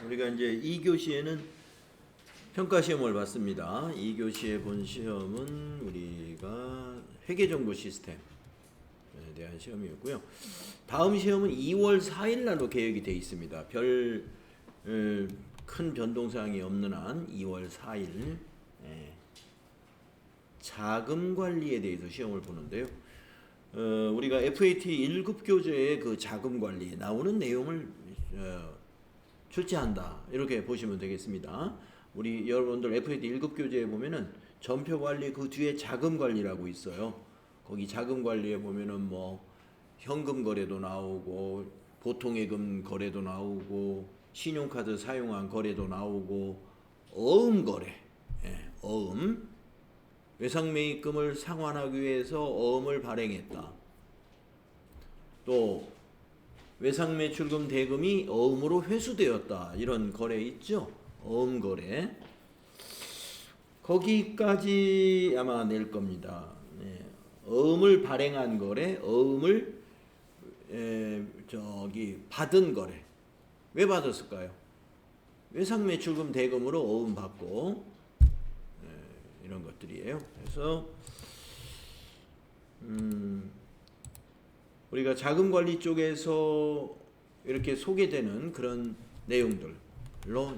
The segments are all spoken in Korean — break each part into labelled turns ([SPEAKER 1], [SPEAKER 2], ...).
[SPEAKER 1] 우리가 이제 2교시에는 평가 시험을 봤습니다. 2교시에 본 시험은 우리가 회계정보 시스템에 대한 시험이었고요. 다음 시험은 2월 4일 날로 계획이 되어 있습니다. 큰 변동사항이 없는 한 2월 4일 자금 관리에 대해서 시험을 보는데요. 우리가 FAT 1급 교재의 그 자금 관리에 나오는 내용을 출제한다, 이렇게 보시면 되겠습니다. 우리 여러분들 FAT 1급 교재에 보면은 전표 관리 그 뒤에 자금 관리라고 있어요. 거기 자금 관리에 보면은 뭐 현금 거래도 나오고 보통예금 거래도 나오고 신용카드 사용한 거래도 나오고 어음 거래, 어음, 외상매입금을 상환하기 위해서 어음을 발행했다. 또 외상매출금 대금이 어음으로 회수되었다, 이런 거래 있죠. 어음 거래. 거기까지 아마 낼 겁니다. 어음을 발행한 거래, 어음을 받은 거래. 왜 받았을까요? 외상매출금 대금으로 어음 받고, 이런 것들이에요. 그래서 우리가 자금관리 쪽에서 이렇게 소개되는 그런 내용들로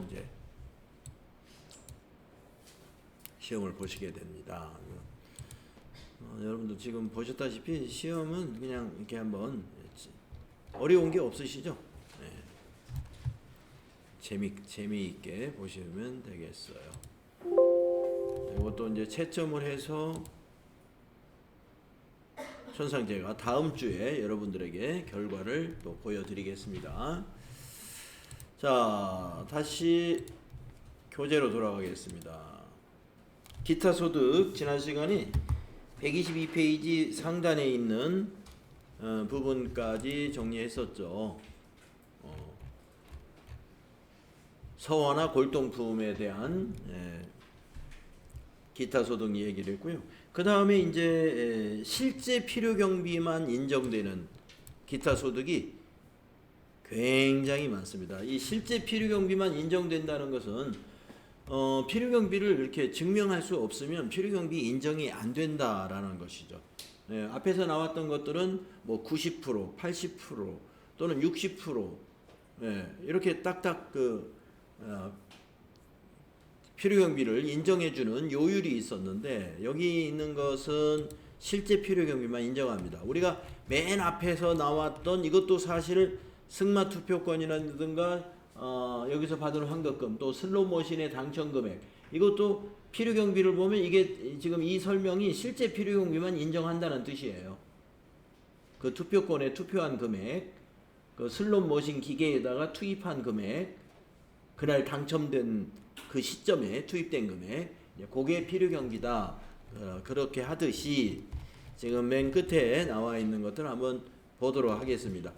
[SPEAKER 1] 이제 시험을 보시게 됩니다. 여러분도 지금 보셨다시피 시험은 그냥 이렇게 한번, 어려운 게 없으시죠? 재미있게 보시면 되겠어요. 이것도 이제 채점을 해서 천상제가 다음 주에 여러분들에게 결과를 또 보여드리겠습니다. 자, 다시 교재로 돌아가겠습니다. 기타 소득, 지난 시간에 122페이지 상단에 있는 부분까지 정리했었죠. 서화나 골동품에 대한 기타 소득 얘기를 했고요. 그 다음에 이제 실제 필요 경비만 인정되는 기타 소득이 굉장히 많습니다. 이 실제 필요 경비만 인정된다는 것은 필요 경비를 이렇게 증명할 수 없으면 필요 경비 인정이 안 된다라는 것이죠. 앞에서 나왔던 것들은 뭐 90%, 80% 또는 60% 이렇게 딱딱 필요경비를 인정해주는 요율이 있었는데, 여기 있는 것은 실제 필요경비만 인정합니다. 우리가 맨 앞에서 나왔던 이것도 사실 승마투표권이라든가 여기서 받은 환급금, 또 슬롯머신의 당첨금액, 이것도 필요경비를 보면 이게 지금 이 설명이 실제 필요경비만 인정한다는 뜻이에요. 그 투표권에 투표한 금액, 그 슬롯머신 기계에다가 투입한 금액, 그날 당첨된 그 시점에 투입된 금액, 그게 필요경비다. 그렇게 하듯이 지금 맨 끝에 나와 있는 것들 한번 보도록 하겠습니다.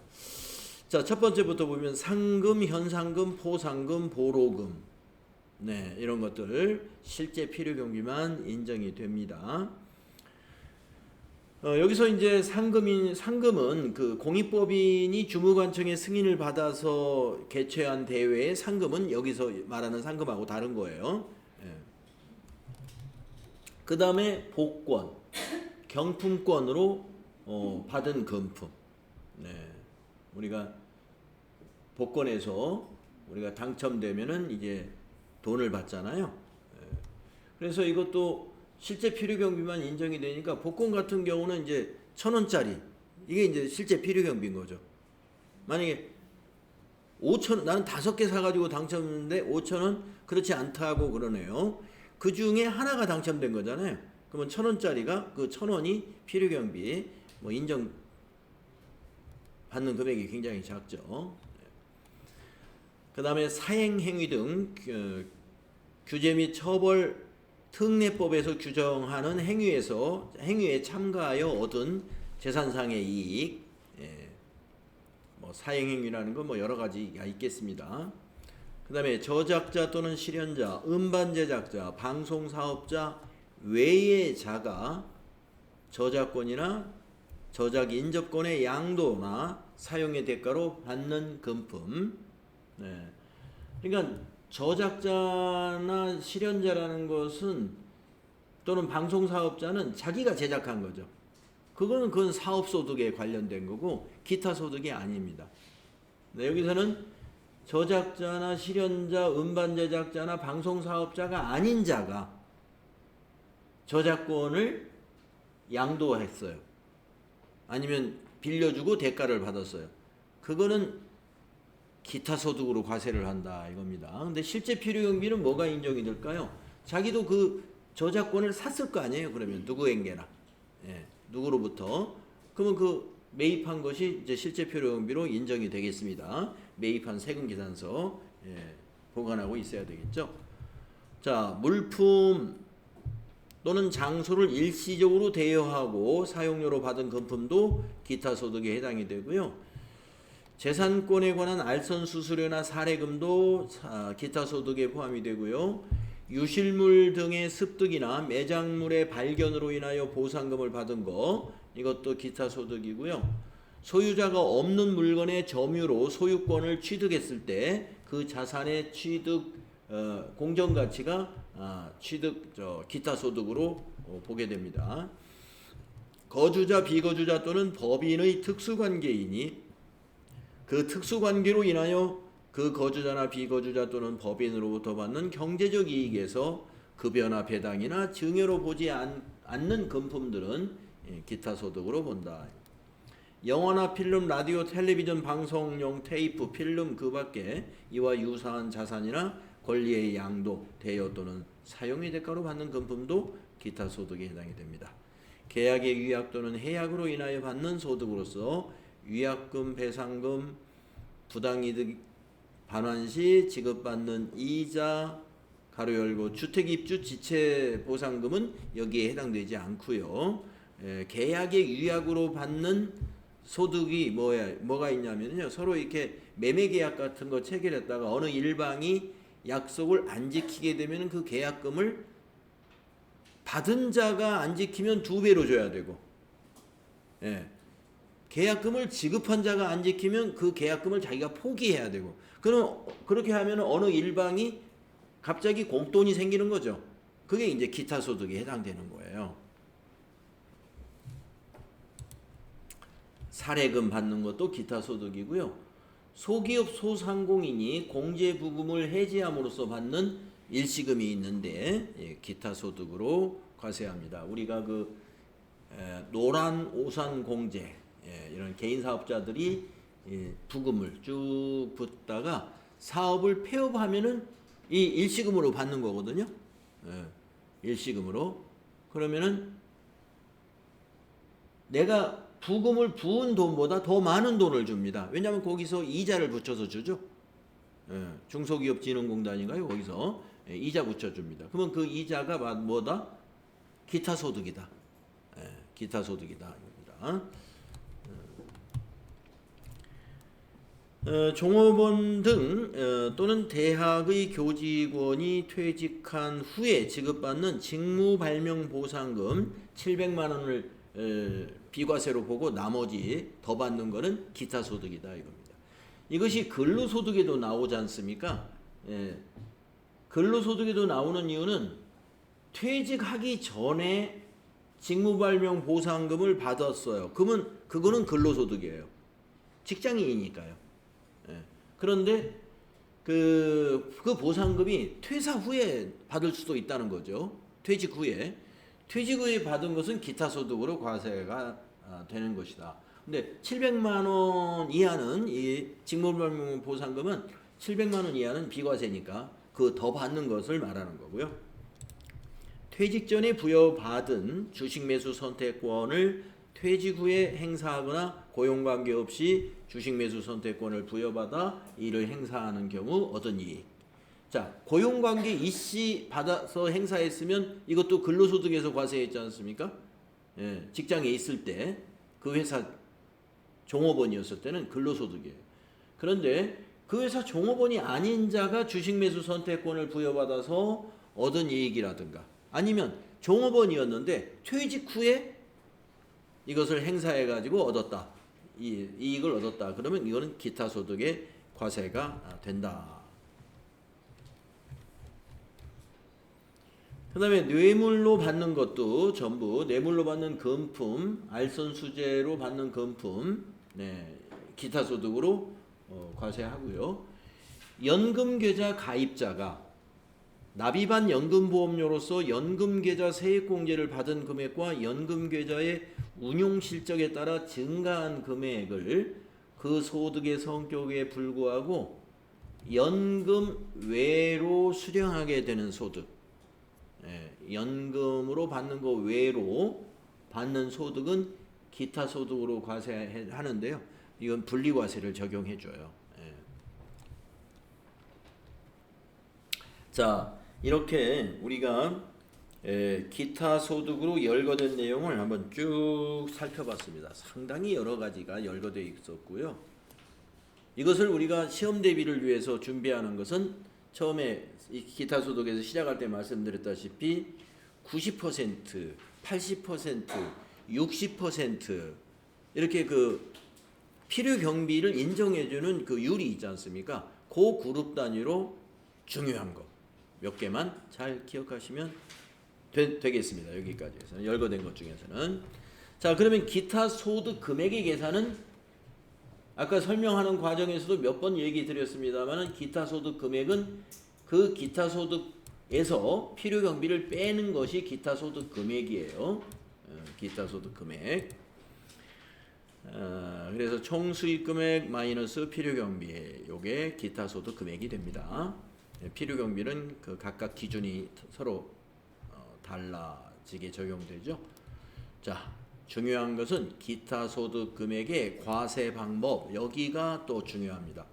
[SPEAKER 1] 자, 첫 번째부터 보면 상금, 현상금, 포상금, 보로금, 이런 것들 실제 필요경비만 인정이 됩니다. 여기서 이제 상금은 그 공익법인이 주무관청의 승인을 받아서 개최한 대회의 상금은 여기서 말하는 상금하고 다른 거예요. 그 다음에 복권, 경품권으로 받은 금품. 우리가 복권에서 우리가 당첨되면은 이제 돈을 받잖아요. 그래서 이것도 실제 필요경비만 인정이 되니까 복권 같은 경우는 이제 1,000원짜리, 이게 이제 실제 필요경비인 거죠. 만약에 5,000원, 나는 5개 사가지고 당첨했는데 5,000원, 그렇지 않다고 그러네요. 그 중에 하나가 당첨된 거잖아요. 그러면 1,000원짜리가 그 1,000원이 필요경비 인정 받는 금액이 굉장히 작죠. 그 다음에 사행행위 등 규제 및 처벌 특례법에서 규정하는 행위에 참가하여 얻은 재산상의 이익, 사행행위라는 건 여러 가지가 있겠습니다. 그 다음에 저작자 또는 실현자, 음반 제작자, 방송사업자 외의 자가 저작권이나 저작 인접권의 양도나 사용의 대가로 받는 금품, 그러니까 저작자나 실현자라는 것은 또는 방송사업자는 자기가 제작한 거죠. 그건 사업소득에 관련된 거고 기타 소득이 아닙니다. 네, 여기서는 저작자나 실현자, 음반 제작자나 방송사업자가 아닌 자가 저작권을 양도했어요. 아니면 빌려주고 대가를 받았어요. 그거는 기타 소득으로 과세를 한다 이겁니다. 근데 실제 필요경비는 뭐가 인정이 될까요? 자기도 그 저작권을 샀을 거 아니에요. 그러면 누구에게나, 예, 누구로부터. 그러면 그 매입한 것이 이제 실제 필요경비로 인정이 되겠습니다. 매입한 세금 계산서, 예, 보관하고 있어야 되겠죠. 자, 물품 또는 장소를 일시적으로 대여하고 사용료로 받은 금품도 기타 소득에 해당이 되고요. 재산권에 관한 알선 수수료나 사례금도 기타 소득에 포함이 되고요. 유실물 등의 습득이나 매장물의 발견으로 인하여 보상금을 받은 거, 이것도 기타 소득이고요. 소유자가 없는 물건의 점유로 소유권을 취득했을 때 그 자산의 취득 공정가치가 기타 소득으로 보게 됩니다. 거주자, 비거주자 또는 법인의 특수관계이니 그 특수관계로 인하여 그 거주자나 비거주자 또는 법인으로부터 받는 경제적 이익에서 급여나 배당이나 증여로 보지 않는 금품들은 기타 소득으로 본다. 영화나 필름, 라디오, 텔레비전, 방송용 테이프, 필름 그 밖에 이와 유사한 자산이나 권리의 양도, 대여 또는 사용의 대가로 받는 금품도 기타 소득에 해당이 됩니다. 계약의 위약 또는 해약으로 인하여 받는 소득으로서 위약금, 배상금, 부당이득 반환 시 지급받는 이자, 가로 열고 주택입주 지체보상금은 여기에 해당되지 않고요. 계약의 위약으로 받는 소득이 뭐가 있냐면요. 서로 이렇게 매매계약 같은 거 체결했다가 어느 일방이 약속을 안 지키게 되면 그 계약금을 받은 자가 안 지키면 2배로 줘야 되고, 예, 계약금을 지급한 자가 안 지키면 그 계약금을 자기가 포기해야 되고, 그럼 그렇게 하면 어느 일방이 갑자기 공돈이 생기는 거죠. 그게 이제 기타 소득에 해당되는 거예요. 사례금 받는 것도 기타 소득이고요. 소기업 소상공인이 공제부금을 해지함으로써 받는 일시금이 있는데 기타 소득으로 과세합니다. 우리가 노란 오산 공제, 이런 개인 사업자들이 부금을 쭉 붓다가 사업을 폐업하면은 이 일시금으로 받는 거거든요. 일시금으로. 그러면은 내가 부금을 부은 돈보다 더 많은 돈을 줍니다. 왜냐하면 거기서 이자를 붙여서 주죠. 중소기업진흥공단인가요? 거기서 이자 붙여줍니다. 그러면 그 이자가 뭐다? 기타 소득이다. 기타 소득이다. 종업원 등 또는 대학의 교직원이 퇴직한 후에 지급받는 직무발명보상금 700만 원을 비과세로 보고 나머지 더 받는 거는 기타 소득이다 이겁니다. 이것이 근로소득에도 나오지 않습니까? 근로소득에도 나오는 이유는 퇴직하기 전에 직무발명 보상금을 받았어요. 그러면 그거는 근로소득이에요. 직장인이니까요. 그런데 그 보상금이 퇴사 후에 받을 수도 있다는 거죠. 퇴직 후에 받은 것은 기타 소득으로 과세가 되는 것이다. 근데 700만 원 이하는 이 직무발명 보상금은 700만 원 이하는 비과세니까 그 더 받는 것을 말하는 거고요. 퇴직 전에 부여받은 주식 매수 선택권을 퇴직 후에 행사하거나 고용관계 없이 주식 매수 선택권을 부여받아 이를 행사하는 경우 얻은 이익. 자, 고용관계 이씨 받아서 행사했으면 이것도 근로소득에서 과세했지 않습니까? 직장에 있을 때 그 회사 종업원이었을 때는 근로소득이에요. 그런데 그 회사 종업원이 아닌 자가 주식 매수 선택권을 부여받아서 얻은 이익이라든가 아니면 종업원이었는데 퇴직 후에 이것을 행사해가지고 얻었다. 이익을 얻었다. 그러면 이거는 기타 소득의 과세가 된다. 그 다음에 뇌물로 받는 것도 전부 뇌물로 받는 금품, 알선수재로 받는 금품, 네, 기타 소득으로 과세하고요. 연금계좌 가입자가 납입한 연금보험료로서 연금계좌 세액공제를 받은 금액과 연금계좌의 운용실적에 따라 증가한 금액을 그 소득의 성격에 불구하고 연금 외로 수령하게 되는 소득, 연금으로 받는 거 외로 받는 소득은 기타 소득으로 과세하는데요. 이건 분리과세를 적용해줘요. 자, 이렇게 우리가 기타 소득으로 열거된 내용을 한번 쭉 살펴봤습니다. 상당히 여러 가지가 열거되어 있었고요. 이것을 우리가 시험 대비를 위해서 준비하는 것은 처음에 이 기타 소득에서 시작할 때 말씀드렸다시피 90%, 80%, 60% 이렇게 그 필요 경비를 인정해주는 그 율이 있지 않습니까? 그 그룹 단위로 중요한 거 몇 개만 잘 기억하시면 되겠습니다. 여기까지 해서는 열거된 것 중에서는. 자, 그러면 기타 소득 금액의 계산은 아까 설명하는 과정에서도 몇 번 얘기 드렸습니다만 기타 소득 금액은 그 기타 소득에서 필요 경비를 빼는 것이 기타 소득 금액이에요. 기타 소득 금액. 그래서 총 수익 금액 마이너스 필요 경비, 요게 기타 소득 금액이 됩니다. 필요 경비는 그 각각 기준이 서로 달라지게 적용되죠. 자, 중요한 것은 기타 소득 금액의 과세 방법, 여기가 또 중요합니다.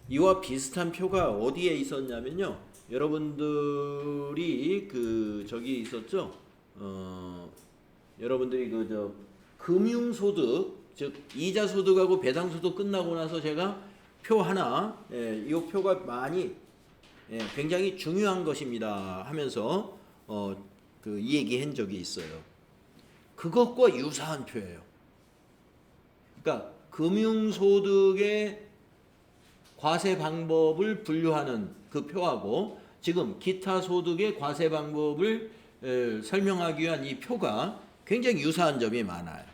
[SPEAKER 1] 이와 비슷한 표가 어디에 있었냐면요. 여러분들이 그 저기 있었죠. 여러분들이 그 금융소득, 즉 이자 소득하고 배당 소득 끝나고 나서 제가 표 하나, 이 표가 많이 굉장히 중요한 것입니다 하면서 그 얘기한 적이 있어요. 그것과 유사한 표예요. 그러니까 금융소득의 과세 방법을 분류하는 그 표하고 지금 기타 소득의 과세 방법을 설명하기 위한 이 표가 굉장히 유사한 점이 많아요.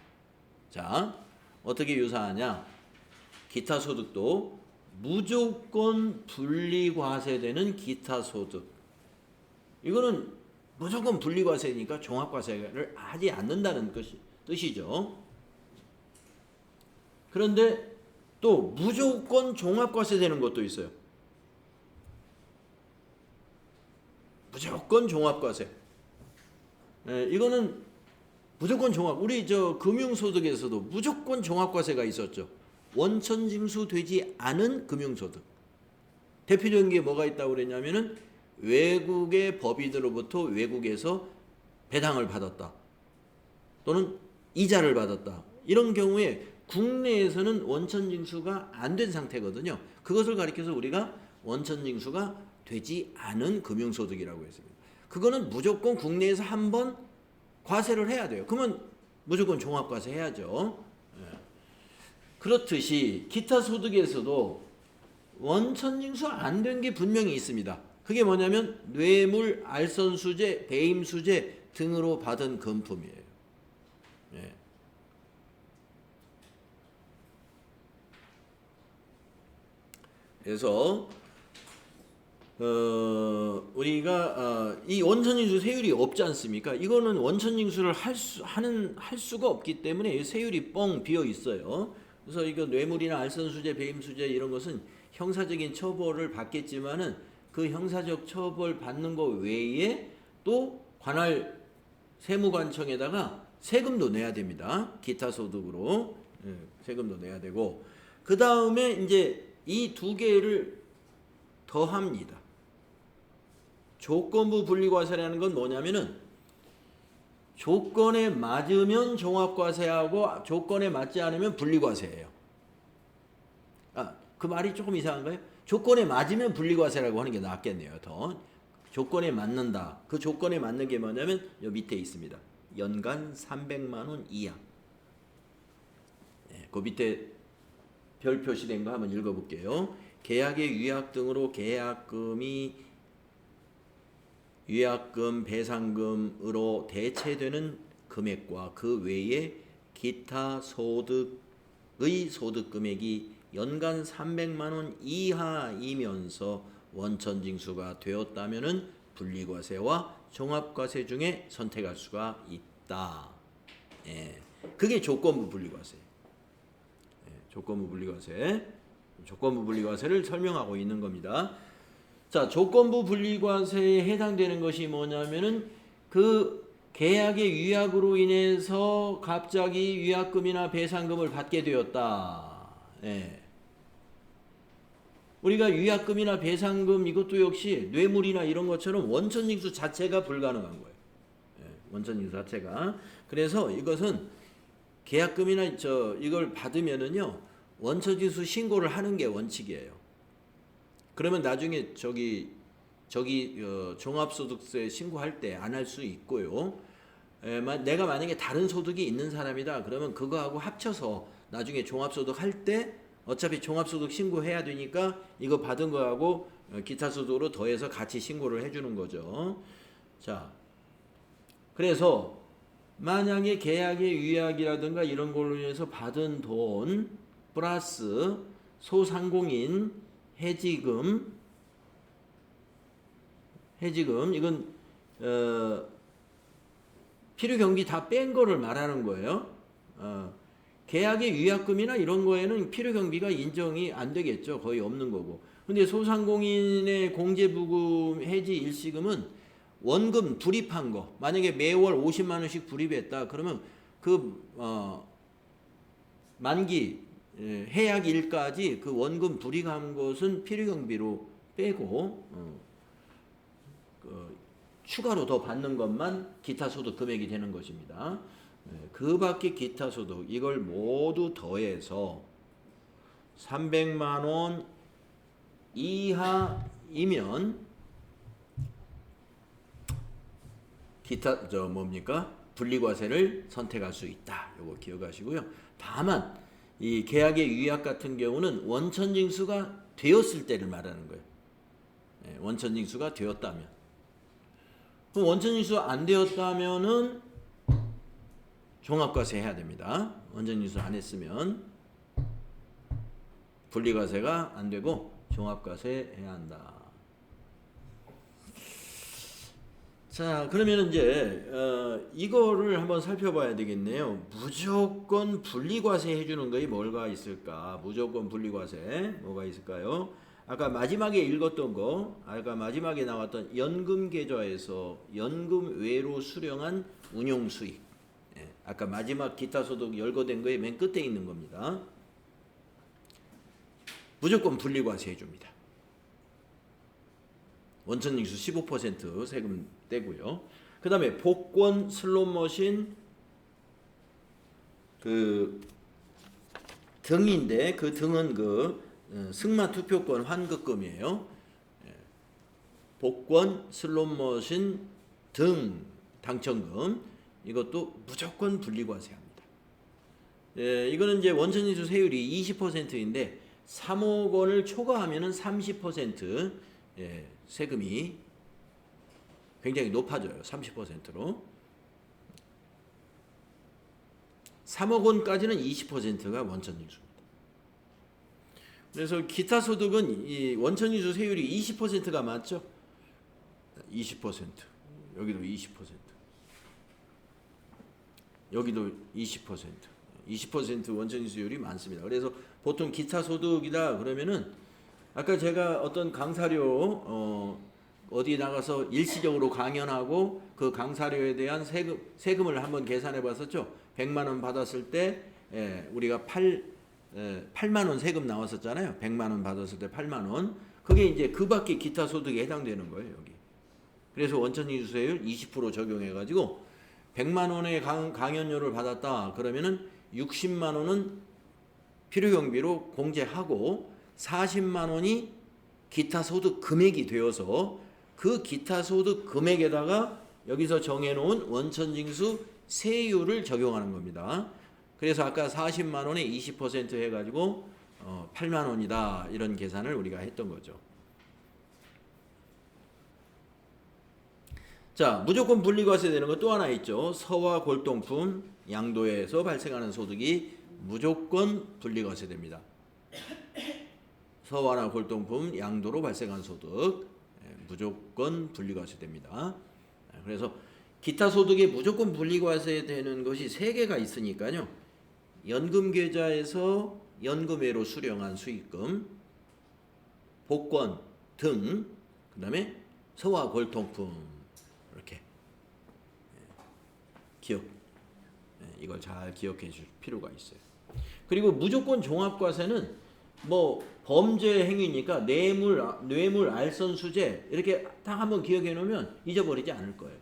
[SPEAKER 1] 자, 어떻게 유사하냐? 기타 소득도 무조건 분리과세되는 기타 소득. 이거는 무조건 분리과세니까 종합과세를 하지 않는다는 뜻이죠. 그런데 또 무조건 종합과세 되는 것도 있어요. 무조건 종합과세. 이거는 무조건 종합. 우리 저 금융소득에서도 무조건 종합과세가 있었죠. 원천징수 되지 않은 금융소득. 대표적인 게 뭐가 있다고 그랬냐면은 외국의 법인으로부터 외국에서 배당을 받았다. 또는 이자를 받았다. 이런 경우에 국내에서는 원천징수가 안 된 상태거든요. 그것을 가리켜서 우리가 원천징수가 되지 않은 금융소득이라고 했습니다. 그거는 무조건 국내에서 한번 과세를 해야 돼요. 그러면 무조건 종합과세 해야죠. 그렇듯이 기타 소득에서도 원천징수 안 된 게 분명히 있습니다. 그게 뭐냐면 뇌물, 알선수재, 배임수재 등으로 받은 금품이에요. 그래서 우리가 이 원천징수 세율이 없지 않습니까? 이거는 원천징수를 할 수가 없기 때문에 세율이 뻥 비어 있어요. 그래서 이거 뇌물이나 알선수재, 배임수재 이런 것은 형사적인 처벌을 받겠지만은 그 형사적 처벌 받는 거 외에 또 관할 세무관청에다가 세금도 내야 됩니다. 기타 소득으로 세금도 내야 되고 그 다음에 이제 이 두 개를 더합니다. 조건부 분리과세라는 건 뭐냐면은 조건에 맞으면 종합과세하고 조건에 맞지 않으면 분리과세예요. 그 말이 조금 이상한가요? 조건에 맞으면 분리과세라고 하는 게 낫겠네요. 더 조건에 맞는다. 그 조건에 맞는 게 뭐냐면 여기 밑에 있습니다. 연간 300만 원 이하. 그 밑에 별 표시된 거 한번 읽어볼게요. 계약의 위약 등으로 계약금이 위약금, 배상금으로 대체되는 금액과 그 외에 기타 소득의 소득 금액이 연간 300만 원 이하이면서 원천징수가 되었다면은 분리과세와 종합과세 중에 선택할 수가 있다. 예, 그게 조건부 분리과세. 예, 조건부 분리과세. 조건부 분리과세를 설명하고 있는 겁니다. 자, 조건부 분리과세에 해당되는 것이 뭐냐면은 그 계약의 위약으로 인해서 갑자기 위약금이나 배상금을 받게 되었다. 예. 우리가 위약금이나 배상금 이것도 역시 뇌물이나 이런 것처럼 원천징수 자체가 불가능한 거예요. 예, 원천징수 자체가. 그래서 이것은 계약금이나 이걸 받으면은요 원천징수 신고를 하는 게 원칙이에요. 그러면 나중에 종합소득세 신고할 때 안 할 수 있고요. 내가 만약에 다른 소득이 있는 사람이다 그러면 그거하고 합쳐서 나중에 종합소득 할 때 어차피 종합소득 신고해야 되니까 이거 받은 거하고 기타 소득으로 더해서 같이 신고를 해주는 거죠. 자, 그래서 만약에 계약의 위약이라든가 이런 걸로 인해서 받은 돈 플러스 소상공인 해지금 이건 필요경비 다 뺀 거를 말하는 거예요. 계약의 위약금이나 이런 거에는 필요경비가 인정이 안 되겠죠. 거의 없는 거고. 근데 소상공인의 공제부금 해지 일시금은 원금 불입한 거. 만약에 매월 50만 원씩 불입했다. 그러면 그 만기 해약일까지 그 원금 불입한 것은 필요경비로 빼고 추가로 더 받는 것만 기타소득 금액이 되는 것입니다. 그 밖에 기타소득 이걸 모두 더해서 300만 원 이하이면 기타 분리과세를 선택할 수 있다. 요거 기억하시고요. 다만 이 계약의 위약 같은 경우는 원천징수가 되었을 때를 말하는 거예요. 원천징수가 되었다면. 그럼 원천징수 안 되었다면은 종합과세 해야 됩니다. 원천징수 안 했으면 분리과세가 안 되고 종합과세 해야 한다. 자, 그러면 이제 이거를 한번 살펴봐야 되겠네요. 무조건 분리과세 해주는 것이 뭐가 있을까? 무조건 분리과세 뭐가 있을까요? 아까 마지막에 읽었던 거, 아까 마지막에 나왔던 연금계좌에서 연금 외로 수령한 운용수익. 아까 마지막 기타소득 열거된 거에 맨 끝에 있는 겁니다. 무조건 분리과세 해줍니다. 원천징수 15% 세금 떼고요. 그 다음에 복권 슬롯머신 그 등인데 그 등은 승마 투표권 환급금이에요. 복권 슬롯머신 등 당첨금 이것도 무조건 분리과세합니다. 이거는 이제 원천징수 세율이 20%인데 3억 원을 초과하면은 30% 세금이 굉장히 높아져요. 30%로. 3억 원까지는 20%가 원천징수입니다. 그래서 기타 소득은 이 원천징수 세율이 20%가 맞죠? 20%. 여기도 20%. 여기도 20%. 20% 원천징수율이 많습니다. 그래서 보통 기타 소득이다 그러면은 아까 제가 어떤 강사료 어디 나가서 일시적으로 강연하고 그 강사료에 대한 세금을 한번 계산해 봤었죠. 100만 원 받았을 때 우리가 8만 원 세금 나왔었잖아요. 100만 원 받았을 때 8만 원. 그게 이제 그 밖에 기타 소득에 해당되는 거예요, 여기. 그래서 원천징수세율 20% 적용해 가지고 100만 원의 강연료를 받았다. 그러면은 60만 원은 필요경비로 공제하고 40만 원이 기타 소득 금액이 되어서 그 기타 소득 금액에다가 여기서 정해놓은 원천징수 세율을 적용하는 겁니다. 그래서 아까 40만 원에 20% 해가지고 8만 원이다 이런 계산을 우리가 했던 거죠. 자, 무조건 분리과세 되는 거 또 하나 있죠. 서화 골동품 양도에서 발생하는 소득이 무조건 분리과세 됩니다. 서화나 골동품 양도로 발생한 소득 무조건 분리과세 됩니다. 그래서 기타 소득에 무조건 분리과세 되는 것이 3개가 있으니까요. 연금 계좌에서 연금외로 수령한 수익금, 복권 등, 그 다음에 서화 골동품, 이렇게 이걸 잘 기억해 줄 필요가 있어요. 그리고 무조건 종합과세는 뭐 범죄 행위니까 뇌물, 알선, 수재 이렇게 딱 한번 기억해 놓으면 잊어버리지 않을 거예요.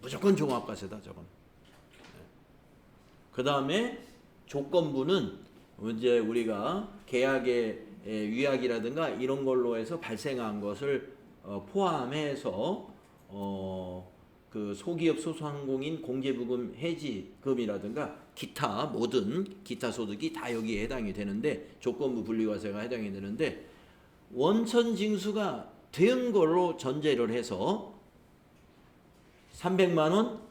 [SPEAKER 1] 무조건 종합과세다 저건. 그 다음에 조건부는 이제 우리가 계약의 위약이라든가 이런 걸로 해서 발생한 것을 포함해서 그 소기업 소상공인 공제부금 해지금이라든가 기타 모든 기타 소득이 다 여기에 해당이 되는데 조건부 분리과세가 해당이 되는데 원천 징수가 된 걸로 전제를 해서 300만 원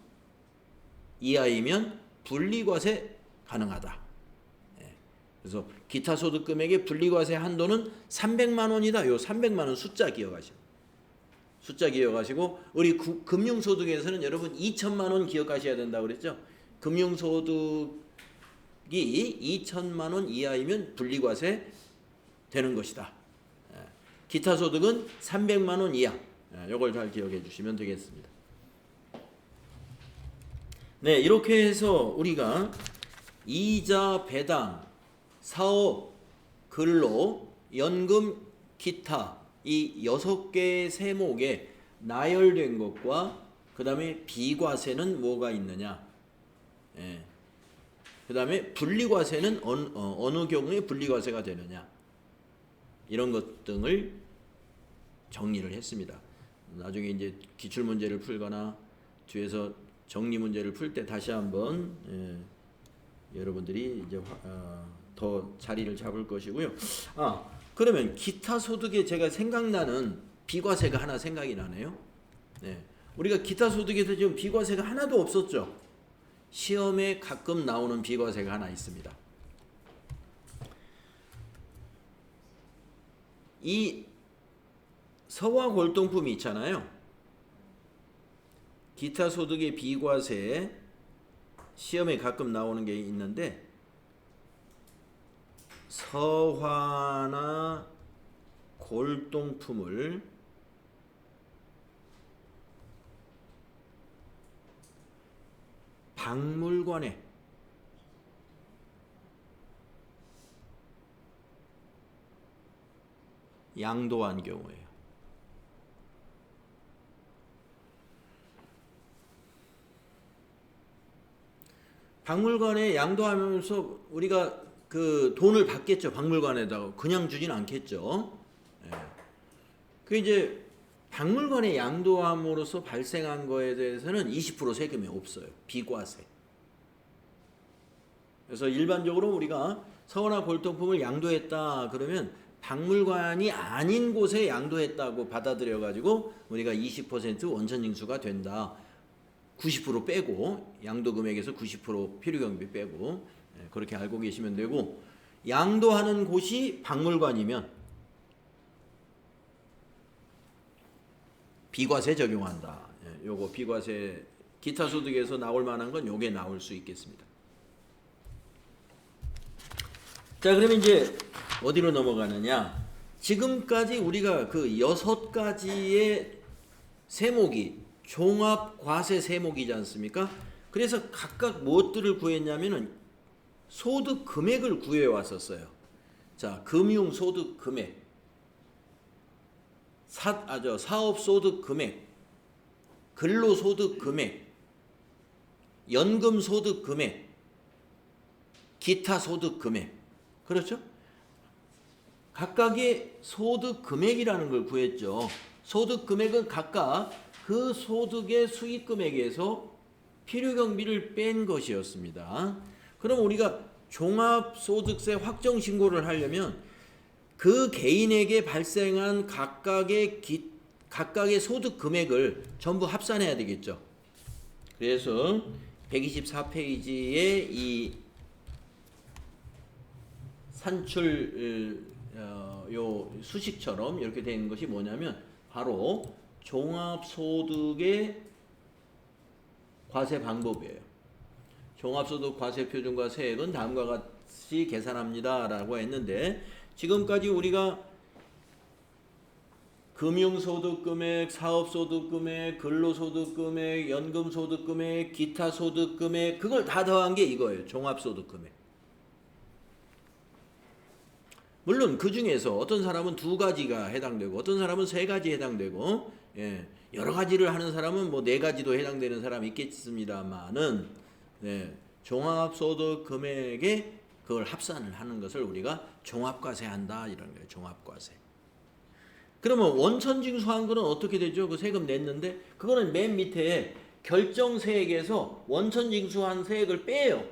[SPEAKER 1] 이하이면 분리과세 가능하다. 그래서 기타 소득 금액의 분리과세 한도는 300만 원이다. 요 300만 원 숫자 기억하시고. 숫자 기억하시고 우리 금융소득에서는 여러분 2천만 원 기억하셔야 된다고 그랬죠. 금융소득이 2천만 원 이하이면 분리과세 되는 것이다. 기타 소득은 300만 원 이하. 이걸 잘 기억해 주시면 되겠습니다. 네, 이렇게 해서 우리가 이자, 배당, 사업, 근로, 연금, 기타 이 6개의 세목에 나열된 것과 그 다음에 비과세는 뭐가 있느냐, 그 다음에 분리과세는 어느 경우에 분리과세가 되느냐, 이런 것 등을 정리를 했습니다. 나중에 이제 기출문제를 풀거나 뒤에서 정리문제를 풀 때 다시 한번 여러분들이 이제 더 자리를 잡을 것이고요. 그러면 기타 소득에 제가 생각나는 비과세가 하나 생각이 나네요. 우리가 기타 소득에서 지금 비과세가 하나도 없었죠. 시험에 가끔 나오는 비과세가 하나 있습니다. 이 서화 골동품이 있잖아요. 기타 소득의 비과세 시험에 가끔 나오는 게 있는데 서화나 골동품을 박물관에 양도한 경우에요. 박물관에 양도하면서 우리가 그 돈을 받겠죠. 박물관에다가 그냥 주진 않겠죠. 그 이제 박물관에 양도함으로써 발생한 거에 대해서는 20% 세금이 없어요. 비과세. 그래서 일반적으로 우리가 서화나 골동품을 양도했다 그러면 박물관이 아닌 곳에 양도했다고 받아들여 가지고 우리가 20% 원천징수가 된다. 90% 빼고 양도 금액에서 90% 필요경비 빼고 그렇게 알고 계시면 되고, 양도하는 곳이 박물관이면 비과세 적용한다. 요거 비과세 기타 소득에서 나올 만한 건 요게 나올 수 있겠습니다. 자, 그러면 이제 어디로 넘어가느냐? 지금까지 우리가 그 6가지의 세목이 종합과세 세목이지 않습니까? 그래서 각각 무엇들을 구했냐면은 소득 금액을 구해 왔었어요. 자, 금융 소득 금액, 사업 소득 금액, 근로 소득 금액, 연금 소득 금액, 기타 소득 금액. 그렇죠? 각각의 소득 금액이라는 걸 구했죠. 소득 금액은 각각 그 소득의 수익 금액에서 필요경비를 뺀 것이었습니다. 그럼 우리가 종합소득세 확정신고를 하려면 그 개인에게 발생한 각각의 각각의 소득 금액을 전부 합산해야 되겠죠. 그래서 124페이지에 이 산출 요 수식처럼 이렇게 되는 것이 뭐냐면 바로 종합소득의 과세 방법이에요. 종합소득 과세표준과 세액은 다음과 같이 계산합니다 라고 했는데, 지금까지 우리가 금융소득금액, 사업소득금액, 근로소득금액, 연금소득금액, 기타소득금액, 그걸 다 더한 게 이거예요. 종합소득금액. 물론 그 중에서 어떤 사람은 2가지가 해당되고 어떤 사람은 3가지 해당되고, 예, 여러 가지를 하는 사람은 뭐 4가지도 해당되는 사람이 있겠습니다만은, 예, 종합소득 금액에 그걸 합산을 하는 것을 우리가 종합과세한다 이런 거예요. 종합과세. 그러면 원천징수한 거는 어떻게 되죠? 그 세금 냈는데 그거는 맨 밑에 결정세액에서 원천징수한 세액을 빼요.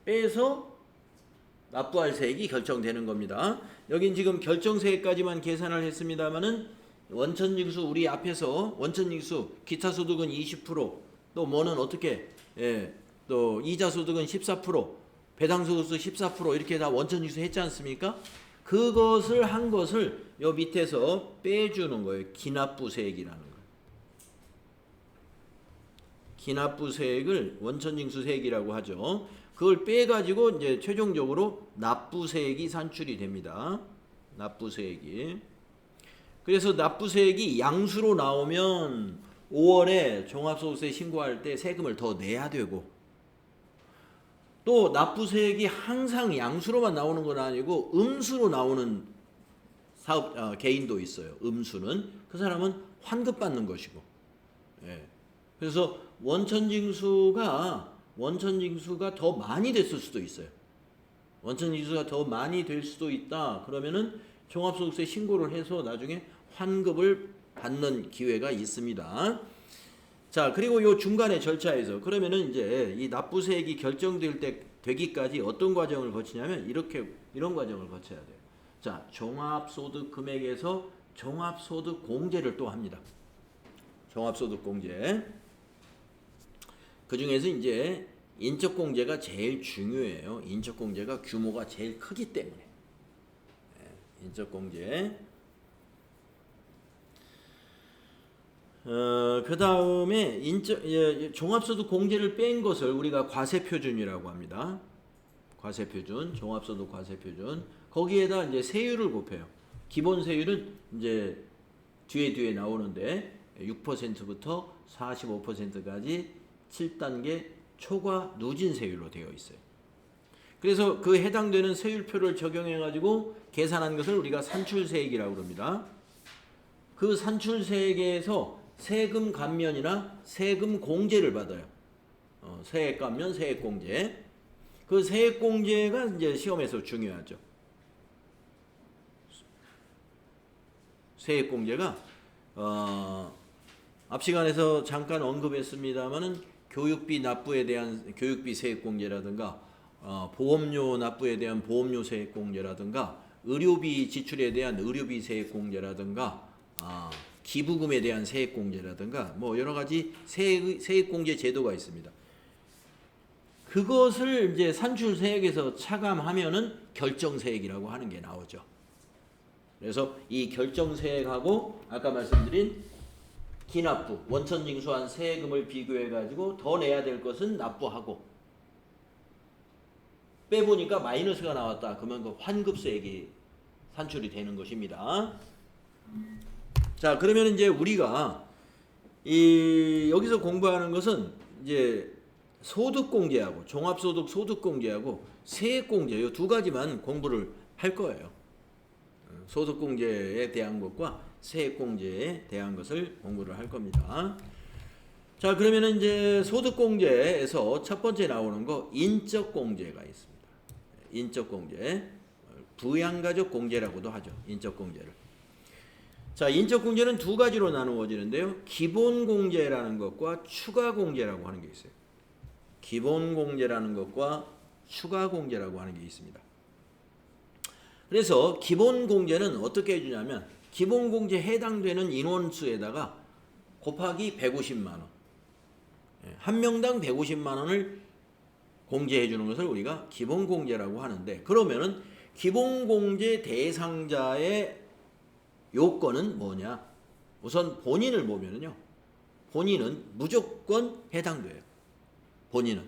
[SPEAKER 1] 빼서 납부할 세액이 결정되는 겁니다. 여긴 지금 결정세액까지만 계산을 했습니다만은 원천징수 우리 앞에서 원천징수 기타소득은 20%, 또 뭐는 어떻게, 예, 또 이자소득은 14%, 배당소득 14% 이렇게 다 원천징수 했지 않습니까? 그것을 한 것을 요 밑에서 빼주는 거예요. 기납부세액이라는 거예요. 기납부세액을 원천징수세액이라고 하죠. 그걸 빼가지고 이제 최종적으로 납부세액이 산출이 됩니다. 납부세액이. 그래서 납부세액이 양수로 나오면 5월에 종합소득세 신고할 때 세금을 더 내야 되고, 또 납부세액이 항상 양수로만 나오는 건 아니고 음수로 나오는 개인도 있어요. 음수는 그 사람은 환급받는 것이고, 예. 그래서 원천징수가 더 많이 됐을 수도 있어요. 원천징수가 더 많이 될 수도 있다. 그러면은 종합소득세 신고를 해서 나중에 환급을 받는 기회가 있습니다. 자, 그리고 요 중간에 절차에서 그러면은 이제 이 납부세액이 결정될 때 되기까지 어떤 과정을 거치냐면 이런 과정을 거쳐야 돼요. 자, 종합소득 금액에서 종합소득 공제를 또 합니다. 종합소득 공제. 그 중에서 이제 인적공제가 제일 중요해요. 인적공제가 규모가 제일 크기 때문에. 인적공제. 그 다음에 종합소득 공제를 뺀 것을 우리가 과세표준이라고 합니다. 과세표준, 종합소득 과세표준. 거기에다 이제 세율을 곱해요. 기본 세율은 이제 뒤에 나오는데 6%부터 45%까지 7단계 초과 누진 세율로 되어 있어요. 그래서 그 해당되는 세율표를 적용해 가지고 계산한 것을 우리가 산출세액이라고 합니다. 그 산출세액에서 세금 감면이나 세금 공제를 받아요. 세액 감면, 세액 공제. 그 세액 공제가 이제 시험에서 중요하죠. 세액 공제가 앞 시간에서 잠깐 언급했습니다만은 교육비 납부에 대한 교육비 세액 공제라든가, 보험료 납부에 대한 보험료 세액 공제라든가, 의료비 지출에 대한 의료비 세액 공제라든가, 기부금에 대한 세액 공제라든가, 뭐 여러 가지 세액 공제 제도가 있습니다. 그것을 이제 산출세액에서 차감하면은 결정세액이라고 하는 게 나오죠. 그래서 이 결정세액하고 아까 말씀드린 기납부, 원천징수한 세금을 비교해 가지고 더 내야 될 것은 납부하고, 빼보니까 마이너스가 나왔다. 그러면 그 환급세액이 산출이 되는 것입니다. 자, 그러면 이제 우리가 여기서 공부하는 것은 이제 소득공제하고 종합소득 소득공제하고 세액공제 이 2가지만 공부를 할 거예요. 소득공제에 대한 것과 세액공제에 대한 것을 공부를 할 겁니다. 자, 그러면 이제 소득공제에서 첫 번째 나오는 거 인적공제가 있습니다. 인적공제, 부양가족 공제라고도 하죠. 인적공제를. 자, 인적공제는 2가지로 나누어지는데요. 기본공제라는 것과 추가공제라고 하는 게 있어요. 기본공제라는 것과 추가공제라고 하는 게 있습니다. 그래서 기본공제는 어떻게 해주냐면 기본공제 해당되는 인원수에다가 곱하기 150만 원. 한 명당 150만 원을 공제해 주는 것을 우리가 기본공제라고 하는데, 그러면은 기본공제 대상자의 요건은 뭐냐? 우선 본인을 보면은요. 본인은 무조건 해당돼요. 본인은.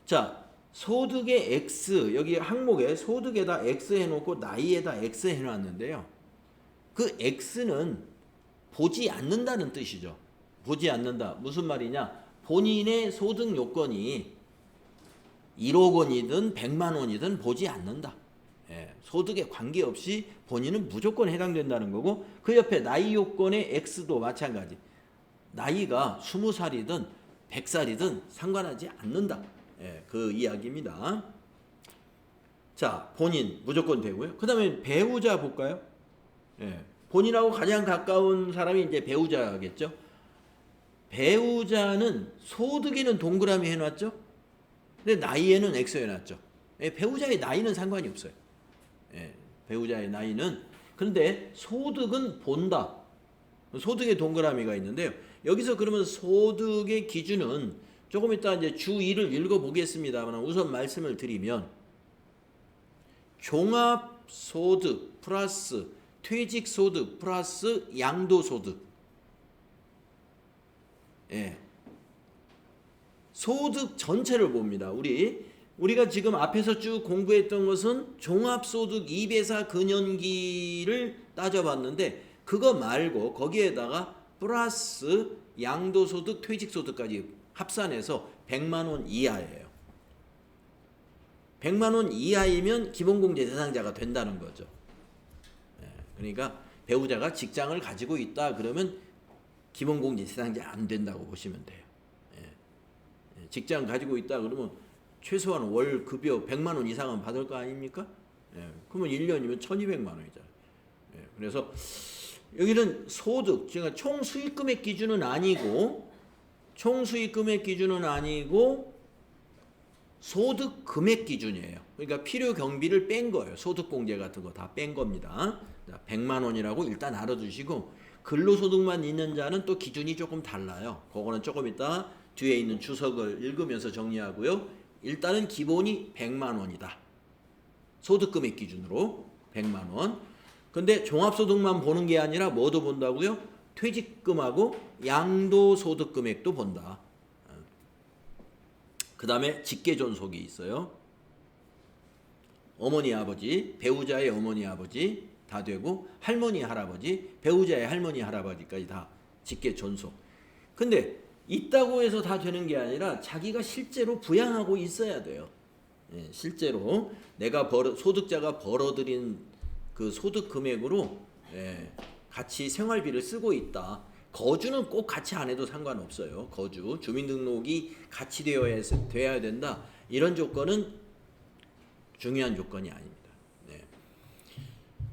[SPEAKER 1] 자, 소득의 X, 여기 항목에 소득에다 X 해놓고 나이에다 X 해놨는데요. 그 X는 보지 않는다는 뜻이죠. 보지 않는다. 무슨 말이냐? 본인의 소득 요건이 1억 원이든 100만 원이든 보지 않는다. 예, 소득에 관계없이 본인은 무조건 해당된다는 거고, 그 옆에 나이 요건의 X도 마찬가지. 나이가 20살이든 100살이든 상관하지 않는다. 예, 그 이야기입니다. 자, 본인 무조건 되고요. 그 다음에 배우자 볼까요? 예, 본인하고 가장 가까운 사람이 이제 배우자겠죠. 배우자는 소득에는 동그라미 해놨죠. 근데 나이에는 X 해놨죠. 예, 배우자의 나이는 상관이 없어요. 예, 배우자의 나이는. 그런데 소득은 본다. 소득의 동그라미가 있는데요. 여기서 그러면 소득의 기준은 조금 이따 이제 주 2를 읽어보겠습니다만 우선 말씀을 드리면, 종합소득 플러스 퇴직소득 플러스 양도소득. 예. 소득 전체를 봅니다. 우리가 지금 앞에서 쭉 공부했던 것은 종합소득 2배사 근연기를 따져봤는데, 그거 말고 거기에다가 플러스 양도소득, 퇴직소득까지 합산해서 100만 원 이하예요. 100만 원 이하이면 기본공제 대상자가 된다는 거죠. 그러니까 배우자가 직장을 가지고 있다 그러면 기본공제 대상자 안 된다고 보시면 돼요. 직장 가지고 있다 그러면 최소한 월 급여 100만 원 이상은 받을 거 아닙니까? 그러면 1년이면 1200만 원이잖아요. 그래서 여기는 소득, 그러니까 총 수익 금액 기준은 아니고, 소득 금액 기준이에요. 그러니까 필요 경비를 뺀 거예요. 소득 공제 같은 거 다 뺀 겁니다. 100만 원이라고 일단 알아두시고, 근로소득만 있는 자는 또 기준이 조금 달라요. 그거는 조금 이따 뒤에 있는 주석을 읽으면서 정리하고요. 일단은 기본이 100만 원이다. 소득 금액 기준으로 100만 원. 근데 종합소득만 보는 게 아니라 뭐도 본다고요? 퇴직금하고 양도소득 금액도 본다. 그 다음에 직계존속이 있어요. 어머니 아버지, 배우자의 어머니 아버지 다 되고, 할머니 할아버지, 배우자의 할머니 할아버지까지 다 직계존속. 근데 있다고 해서 다 되는 게 아니라 자기가 실제로 부양하고 있어야 돼요. 실제로 내가 소득자가 벌어들인 그 소득 금액으로 같이 생활비를 쓰고 있다. 거주는 꼭 같이 안 해도 상관없어요. 거주, 주민등록이 같이 돼야 된다. 이런 조건은 중요한 조건이 아닙니다.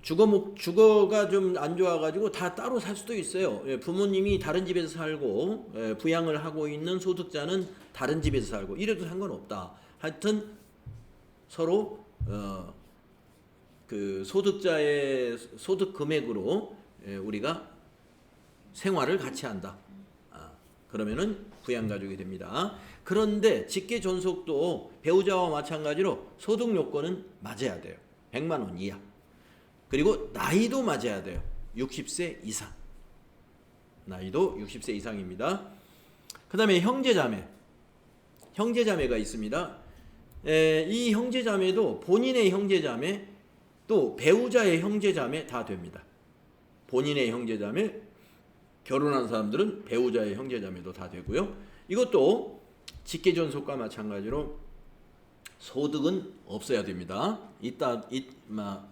[SPEAKER 1] 주거가 좀 안 좋아가지고 다 따로 살 수도 있어요. 부모님이 다른 집에서 살고 부양을 하고 있는 소득자는 다른 집에서 살고 이래도 상관없다. 하여튼 서로 그 소득자의 소득 금액으로 우리가 생활을 같이 한다. 그러면은 부양가족이 됩니다. 그런데 직계존속도 배우자와 마찬가지로 소득 요건은 맞아야 돼요. 100만 원 이하. 그리고 나이도 맞아야 돼요. 60세 이상. 나이도 60세 이상입니다. 그 다음에 형제자매가 있습니다. 이 형제자매도 본인의 형제자매, 또 배우자의 형제자매 다 됩니다. 본인의 형제자매, 결혼한 사람들은 배우자의 형제자매도 다 되고요. 이것도 직계존속과 마찬가지로 소득은 없어야 됩니다.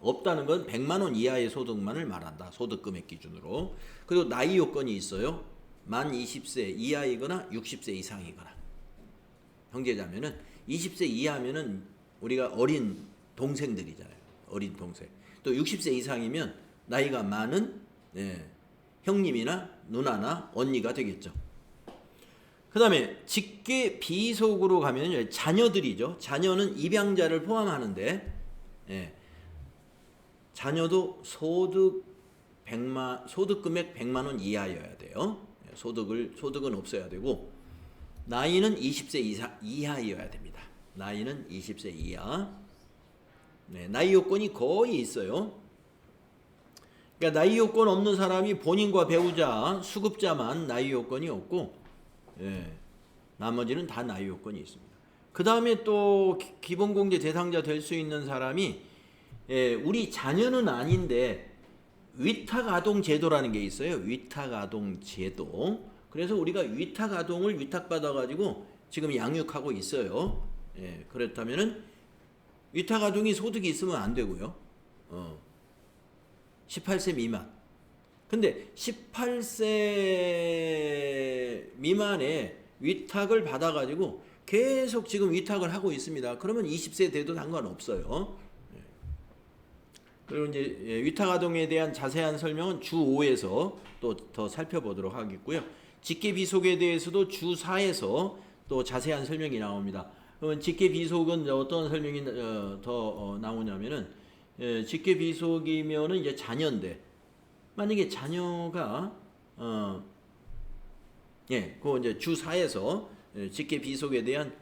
[SPEAKER 1] 없다는 건 100만 원 이하의 소득만을 말한다. 소득 금액 기준으로. 그리고 나이 요건이 있어요. 만 20세 이하이거나 60세 이상이거나. 형제자매는 20세 이하면은 우리가 어린 동생들이잖아요. 어린 동생. 또 60세 이상이면 나이가 많은 형님이나 누나나 언니가 되겠죠. 그 다음에 직계 비속으로 가면 자녀들이죠. 자녀는 입양자를 포함하는데 자녀도 소득 소득 금액 100만 원 이하여야 돼요. 소득은 없어야 되고, 나이는 20세 이하여야 됩니다. 나이는 20세 이하. 네, 나이 요건이 거의 있어요. 그러니까 나이 요건 없는 사람이 본인과 배우자, 수급자만 나이 요건이 없고, 예, 나머지는 다 나이 요건이 있습니다. 그 다음에 또 기본공제 대상자 될 수 있는 사람이, 예, 우리 자녀는 아닌데 위탁아동 제도라는 게 있어요. 위탁아동 제도. 그래서 우리가 위탁아동을 위탁받아가지고 지금 양육하고 있어요. 예, 그렇다면은 위탁아동이 소득이 있으면 안 되고요. 18세 미만. 근데 18세 미만에 위탁을 받아가지고 계속 지금 위탁을 하고 있습니다. 그러면 20세 돼도 상관없어요. 그리고 이제 위탁아동에 대한 자세한 설명은 주 5에서 또 더 살펴보도록 하겠고요. 직계비속에 대해서도 주 4에서 또 자세한 설명이 나옵니다. 그러면 직계비속은 어떤 설명이 더 나오냐면은, 직계비속이면은 이제 자녀인데, 만약에 자녀가 그거 이제 주 4에서 직계비속에 대한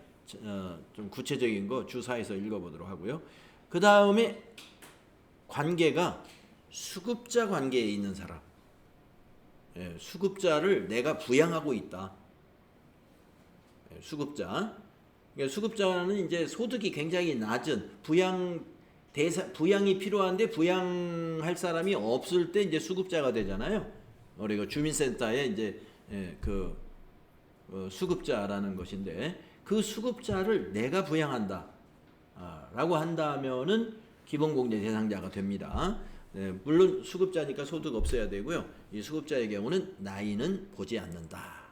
[SPEAKER 1] 좀 구체적인 거 주 4에서 읽어보도록 하고요. 그 다음에 관계가 수급자 관계에 있는 사람. 수급자를 내가 부양하고 있다. 수급자. 그러니까 수급자는 이제 소득이 굉장히 낮은 부양이 필요한데 부양할 사람이 없을 때 이제 수급자가 되잖아요. 우리가 주민센터에 이제 수급자라는 것인데, 그 수급자를 내가 부양한다 라고 한다면은 기본공제 대상자가 됩니다. 물론 수급자니까 소득 없어야 되고요. 이 수급자의 경우는 나이는 보지 않는다.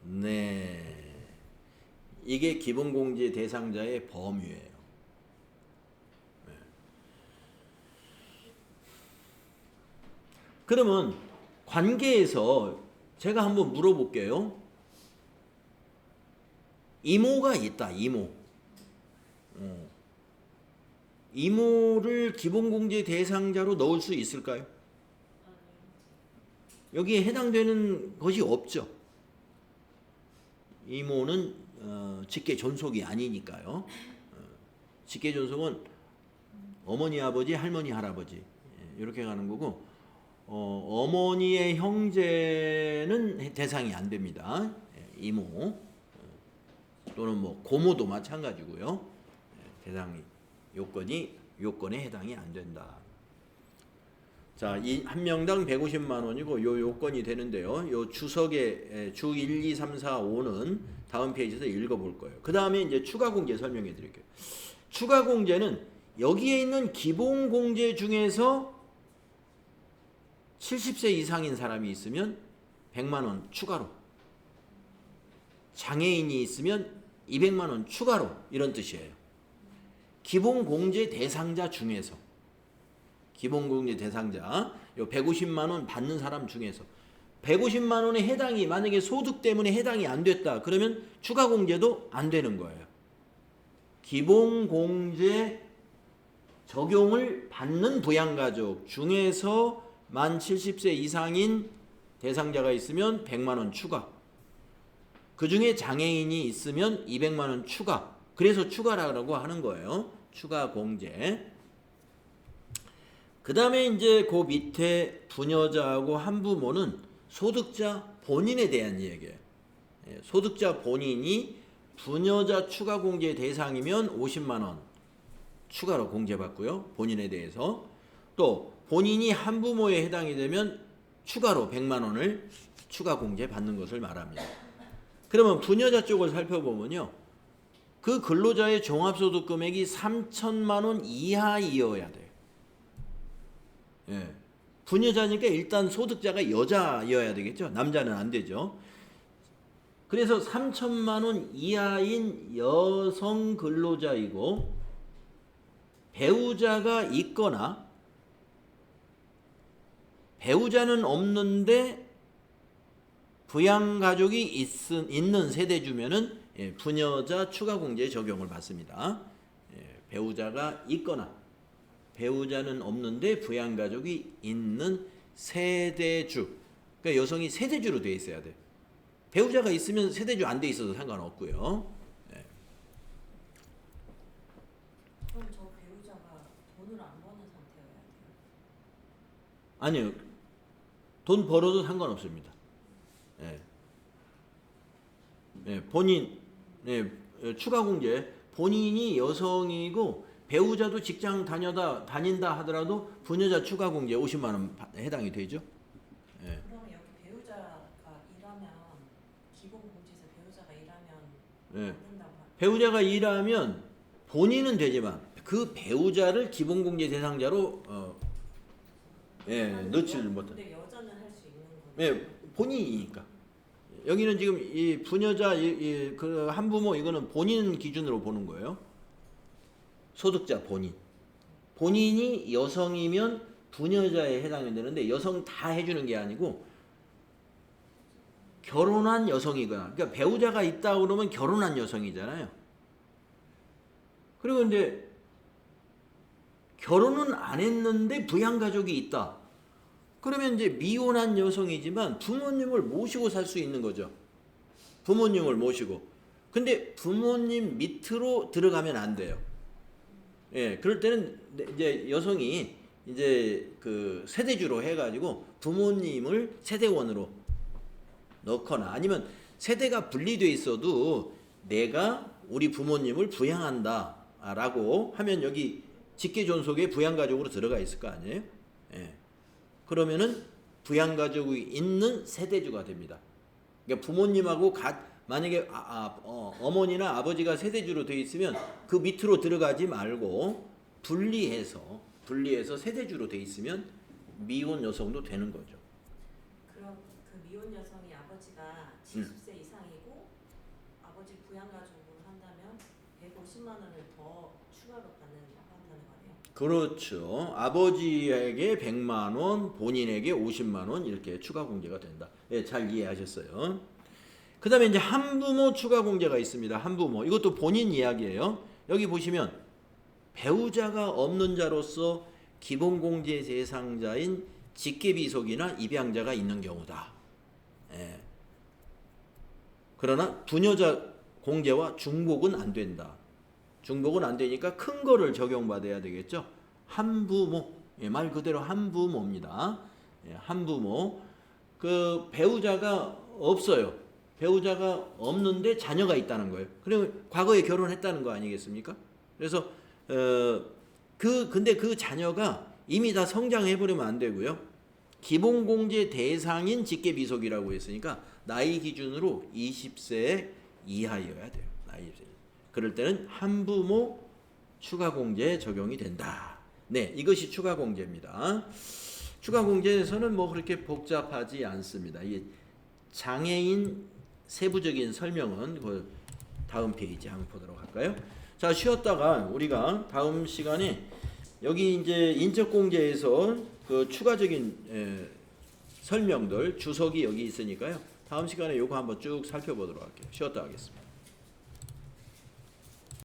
[SPEAKER 1] 네, 이게 기본공제 대상자의 범위예요. 그러면 관계에서 제가 한번 물어볼게요. 이모가 있다. 이모를 기본공제 대상자로 넣을 수 있을까요? 여기에 해당되는 것이 없죠. 이모는 직계존속이 아니니까요. 직계존속은 어머니, 아버지, 할머니, 할아버지 이렇게 가는 거고, 어머니의 형제는 대상이 안 됩니다. 이모 또는 뭐 고모도 마찬가지고요. 대상이 요건에 해당이 안 된다. 자, 이 한 명당 150만 원이고 요 요건이 되는데요. 요 주석의 주 1, 2, 3, 4, 5는 다음 페이지에서 읽어볼 거예요. 그 다음에 이제 추가 공제 설명해 드릴게요. 추가 공제는 여기에 있는 기본 공제 중에서 70세 이상인 사람이 있으면 100만 원 추가로, 장애인이 있으면 200만 원 추가로, 이런 뜻이에요. 기본공제 대상자 중에서, 기본공제 대상자 요 150만 원 받는 사람 중에서 150만 원의 해당이 만약에 소득 때문에 해당이 안 됐다 그러면 추가 공제도 안 되는 거예요. 기본공제 적용을 받는 부양가족 중에서 만 70세 이상인 대상자가 있으면 100만 원 추가, 그 중에 장애인이 있으면 200만 원 추가, 그래서 추가라고 하는 거예요. 추가 공제. 그 다음에 이제 그 밑에 부녀자하고 한부모는 소득자 본인에 대한 얘기예요. 소득자 본인이 부녀자 추가 공제 대상이면 50만 원 추가로 공제받고요. 본인에 대해서. 또 본인이 한부모에 해당이 되면 추가로 100만 원을 추가 공제 받는 것을 말합니다. 그러면 부녀자 쪽을 살펴보면요. 그 근로자의 종합소득 금액이 3천만 원 이하이어야 돼요. 부녀자니까 일단 소득자가 여자여야 되겠죠. 남자는 안 되죠. 그래서 3천만 원 이하인 여성 근로자이고 배우자가 있거나 배우자는 없는데 부양가족이 있는 세대주면은 배우자 추가 공제 적용을 받습니다. 배우자가 있거나 배우자는 없는데 부양가족이 있는 세대주. 그러니까 여성이 세대주로 돼 있어야 돼. 배우자가 있으면 세대주 안 돼 있어도 상관없고요. 네.
[SPEAKER 2] 그럼 저 배우자가 돈을 안 버는 상태여야 돼요?
[SPEAKER 1] 아니요. 돈 벌어도 상관없습니다. 예. 예, 본인, 예, 추가 공제, 본인이 여성이고 배우자도 직장 다닌다 하더라도 부녀자 추가 공제 50만 원 해당이 되죠. 예.
[SPEAKER 2] 그러면 여기 배우자가 일하면 기본 공제에서 배우자가 일하면
[SPEAKER 1] 예.
[SPEAKER 2] 안 된다고 하죠?
[SPEAKER 1] 배우자가 일하면 본인은 되지만 그 배우자를 기본 공제 대상자로 넣지를 못한.
[SPEAKER 2] 근데 여자는 할 수 있는 거죠?
[SPEAKER 1] 예, 본인이니까. 여기는 지금 이 부녀자 그 한부모 이거는 본인 기준으로 보는 거예요. 소득자 본인. 본인이 여성이면 부녀자에 해당이 되는데 여성 다 해주는 게 아니고 결혼한 여성이거나 그러니까 배우자가 있다 그러면 결혼한 여성이잖아요. 그리고 이제 결혼은 안 했는데 부양가족이 있다. 그러면 이제 미혼한 여성이지만 부모님을 모시고 살 수 있는 거죠. 부모님을 모시고. 근데 부모님 밑으로 들어가면 안 돼요. 예, 그럴 때는 이제 여성이 이제 그 세대주로 해가지고 부모님을 세대원으로 넣거나 아니면 세대가 분리돼 있어도 내가 우리 부모님을 부양한다라고 하면 여기 직계존속에 부양가족으로 들어가 있을 거 아니에요? 예. 그러면은 부양가족이 있는 세대주가 됩니다. 그러니까 부모님하고 만약에 어머니나 아버지가 세대주로 되어 있으면 그 밑으로 들어가지 말고 분리해서 세대주로 되어 있으면 미혼 여성도 되는 거죠.
[SPEAKER 2] 그럼 그 미혼 여성이 아버지가 70세 이상이고 아버지 부양가족으로 한다면 150만 원을 더 추가로 한다는 거네요.
[SPEAKER 1] 그렇죠. 아버지에게 100만 원, 본인에게 50만 원 이렇게 추가 공제가 된다. 예, 잘 이해하셨어요. 그 다음에 이제 한부모 추가 공제가 있습니다. 한부모. 이것도 본인 이야기예요. 여기 보시면 배우자가 없는 자로서 기본 공제 대상자인 직계비속이나 입양자가 있는 경우다. 예. 그러나 부녀자 공제와 중복은 안 된다. 중복은 안 되니까 큰 거를 적용받아야 되겠죠. 한부모. 예, 말 그대로 한부모입니다. 예, 한부모. 그 배우자가 없어요. 배우자가 없는데 자녀가 있다는 거예요. 그러면 과거에 결혼했다는 거 아니겠습니까? 그래서 근데 그 자녀가 이미 다 성장해 버리면 안 되고요. 기본 공제 대상인 직계비속이라고 했으니까 나이 기준으로 20세 이하여야 돼요. 나이 20세. 그럴 때는 한부모 추가 공제 적용이 된다. 네, 이것이 추가 공제입니다. 추가 공제에서는 뭐 그렇게 복잡하지 않습니다. 이 장애인 세부적인 설명은 그 다음 페이지 한번 보도록 할까요? 자, 쉬었다가 우리가 다음 시간에 여기 이제 인적 공제에서 그 추가적인 설명들 주석이 여기 있으니까요. 다음 시간에 요거 한번 쭉 살펴보도록 할게요. 쉬었다 하겠습니다.